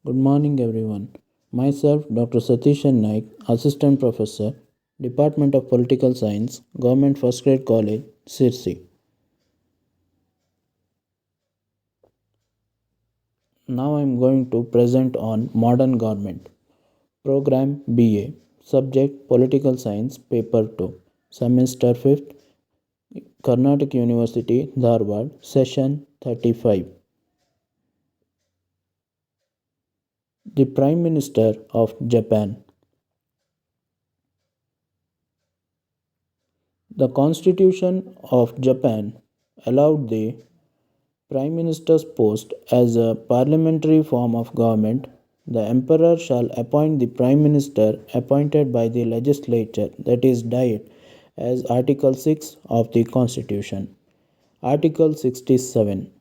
Good morning, everyone. Myself, Dr. Satishan Naik, Assistant Professor, Department of Political Science, Government First Grade College, Sirsi. Now I am going to present on Modern Government. Program BA. Subject Political Science, Paper 2. Semester 5th, Karnataka University, Dharwad, Session 35. The Prime Minister of Japan. The Constitution of Japan allowed the Prime Minister's post as a parliamentary form of government. The Emperor shall appoint the Prime Minister appointed by the legislature, that is, Diet, as Article 6 of the Constitution. Article 67.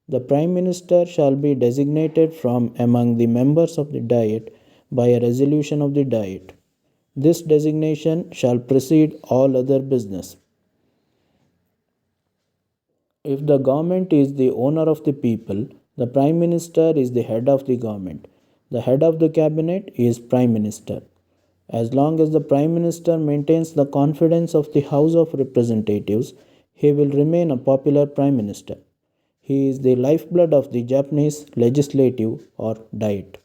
The Prime Minister shall be designated from among the members of the Diet by a resolution of the Diet. This designation shall precede all other business. If the government is the owner of the people, the Prime Minister is the head of the government. The head of the cabinet is Prime Minister. As long as the Prime Minister maintains the confidence of the House of Representatives, he will remain a popular Prime Minister. He is the lifeblood of the Japanese legislative or Diet.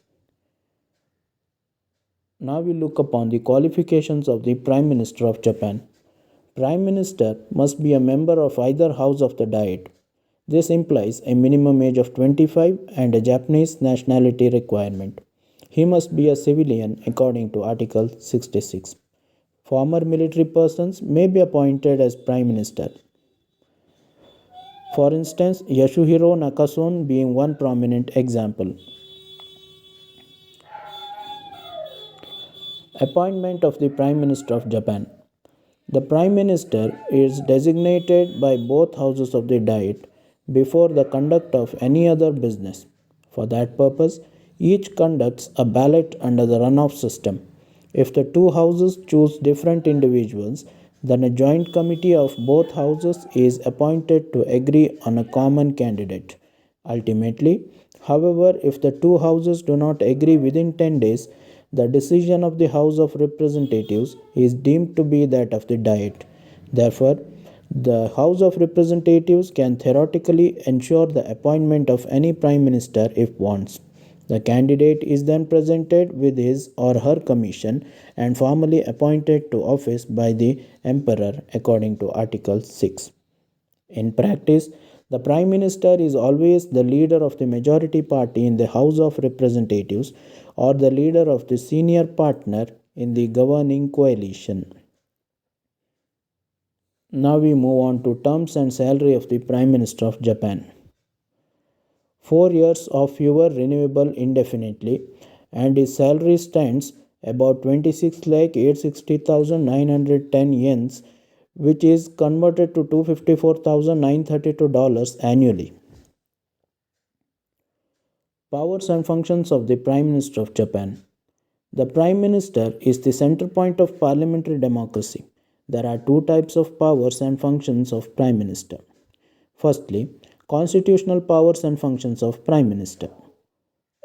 Now we look upon the qualifications of the Prime Minister of Japan. Prime Minister must be a member of either house of the Diet. This implies a minimum age of 25 and a Japanese nationality requirement. He must be a civilian according to Article 66. Former military persons may be appointed as Prime Minister. For instance, Yasuhiro Nakasone being one prominent example. Appointment of the Prime Minister of Japan. The Prime Minister is designated by both houses of the Diet before the conduct of any other business. For that purpose, each conducts a ballot under the runoff system. If the two houses choose different individuals, then a joint committee of both houses is appointed to agree on a common candidate. Ultimately, however, if the two houses do not agree within 10 days, the decision of the House of Representatives is deemed to be that of the Diet. Therefore, the House of Representatives can theoretically ensure the appointment of any Prime Minister if wants. The candidate is then presented with his or her commission and formally appointed to office by the Emperor according to Article 6. In practice, the Prime Minister is always the leader of the majority party in the House of Representatives or the leader of the senior partner in the governing coalition. Now we move on to terms and salary of the Prime Minister of Japan. 4 years of fewer renewable indefinitely, and his salary stands about 26,860,910 yens, which is converted to $254,932 annually. Powers and functions of the Prime Minister of Japan. The Prime Minister is the center point of parliamentary democracy. There are two types of powers and functions of Prime Minister. Firstly, constitutional powers and functions of Prime Minister.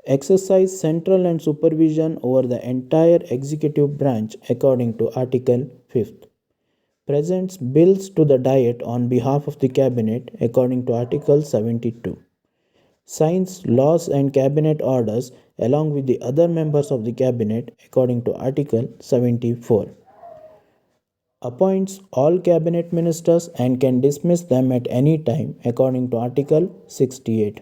Exercise central and supervision over the entire executive branch according to Article 5th. Presents bills to the Diet on behalf of the Cabinet according to Article 72. Signs laws and cabinet orders along with the other members of the cabinet according to Article 74. Appoints all cabinet ministers and can dismiss them at any time according to Article 68.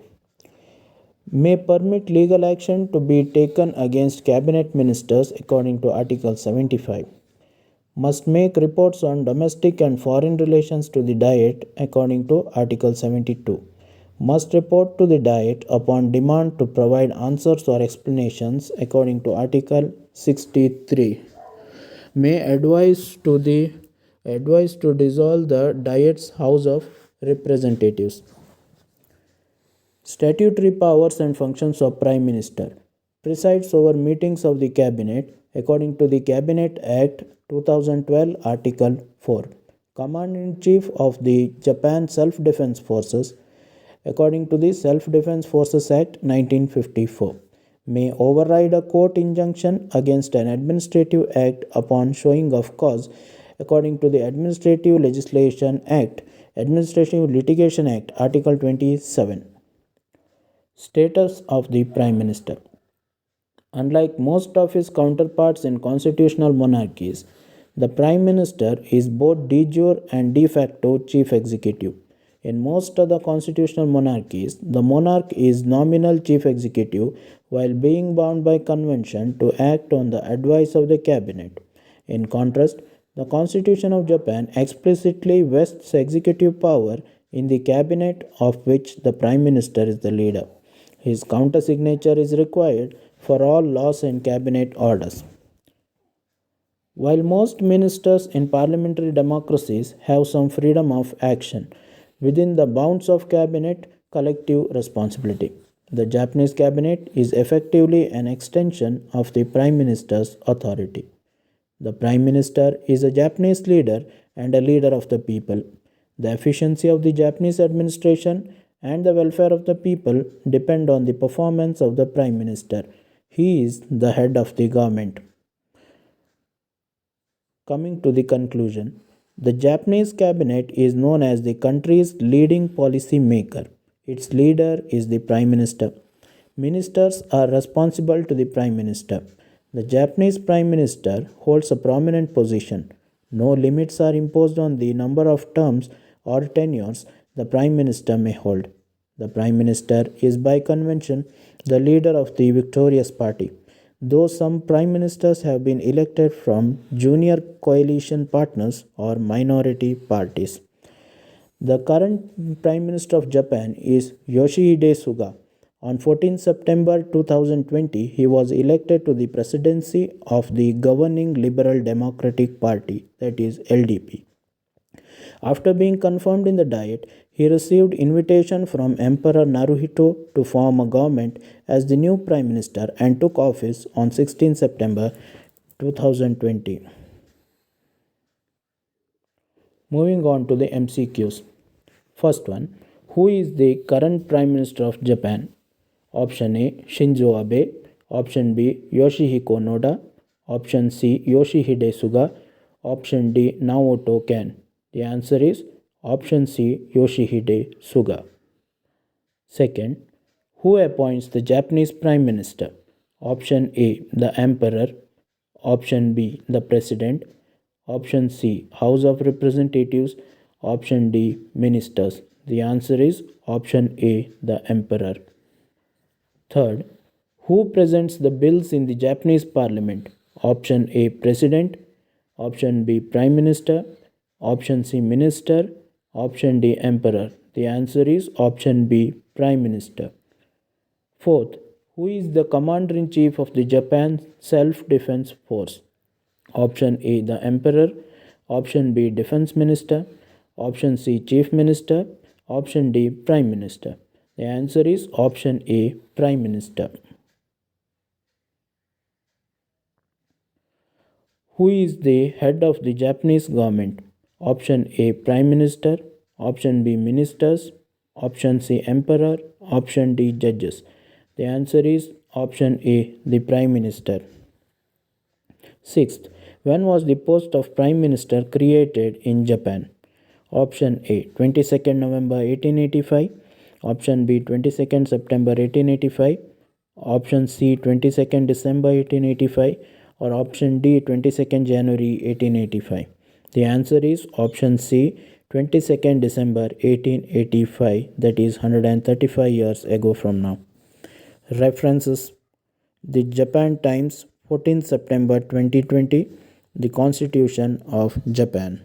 May permit legal action to be taken against cabinet ministers according to Article 75. Must make reports on domestic and foreign relations to the Diet according to Article 72. Must report to the Diet upon demand to provide answers or explanations according to Article 63. May advise to dissolve the Diet's House of Representatives. Statutory powers and functions of Prime Minister. Presides over meetings of the Cabinet according to the Cabinet Act 2012 Article 4. Commander-in-Chief of the Japan Self-Defense Forces according to the Self-Defense Forces Act 1954. may override a court injunction against an administrative act upon showing of cause according to the Administrative Legislation Act, Administrative Litigation Act, Article 27. Status of the Prime Minister. Unlike most of his counterparts in constitutional monarchies, the Prime Minister is both de jure and de facto chief executive. In most other constitutional monarchies, the monarch is nominal chief executive while being bound by convention to act on the advice of the cabinet. In contrast, the Constitution of Japan explicitly vests executive power in the cabinet, of which the Prime Minister is the leader. His countersignature is required for all laws and cabinet orders. While most ministers in parliamentary democracies have some freedom of action within the bounds of cabinet collective responsibility, the Japanese cabinet is effectively an extension of the prime minister's authority. The prime minister is a Japanese leader and a leader of the people. The efficiency of the Japanese administration and the welfare of the people depend on the performance of the prime minister. He is the head of the government. Coming to the conclusion, the Japanese cabinet is known as the country's leading policy maker. Its leader is the prime minister. Ministers are responsible to the prime minister. The Japanese prime minister holds a prominent position. No limits are imposed on the number of terms or tenures the prime minister may hold. The prime minister is by convention the leader of the victorious party. Though some prime ministers have been elected from junior coalition partners or minority parties. The current Prime Minister of Japan is Yoshihide Suga. On 14 September 2020, he was elected to the presidency of the governing Liberal Democratic Party, that is LDP. After being confirmed in the Diet, he received invitation from Emperor Naruhito to form a government as the new Prime Minister and took office on 16 September 2020. Moving on to the MCQs. First one, who is the current Prime Minister of Japan? Option A, Shinzo Abe. Option B, Yoshihiko Noda. Option C, Yoshihide Suga. Option D, Naoto Kan. The answer is option C, Yoshihide Suga. Second, who appoints the Japanese Prime Minister? Option A, the Emperor. Option B, the President. Option C, House of Representatives. Option D, Ministers. The answer is option A, the Emperor. Third, who presents the bills in the Japanese Parliament? Option A, President. Option B, Prime Minister. Option C, Minister. Option D, Emperor. The answer is option B, Prime Minister. Fourth, who is the Commander in Chief of the Japan Self Defense Force? Option A, the Emperor. Option B, Defense Minister. Option C, Chief Minister. Option D, Prime Minister. The answer is option A, Prime Minister. Who is the head of the Japanese government? Option A, Prime Minister. Option B, Ministers. Option C, Emperor. Option D, Judges. The answer is option A, the Prime Minister. Sixth, when was the post of Prime Minister created in Japan? Option A, 22nd November 1885. Option B, 22nd September 1885. Option C, 22nd December 1885. Or option D, 22nd January 1885. The answer is option C, 22nd December 1885, that is 135 years ago from now. References: The Japan Times, 14 September 2020, The Constitution of Japan.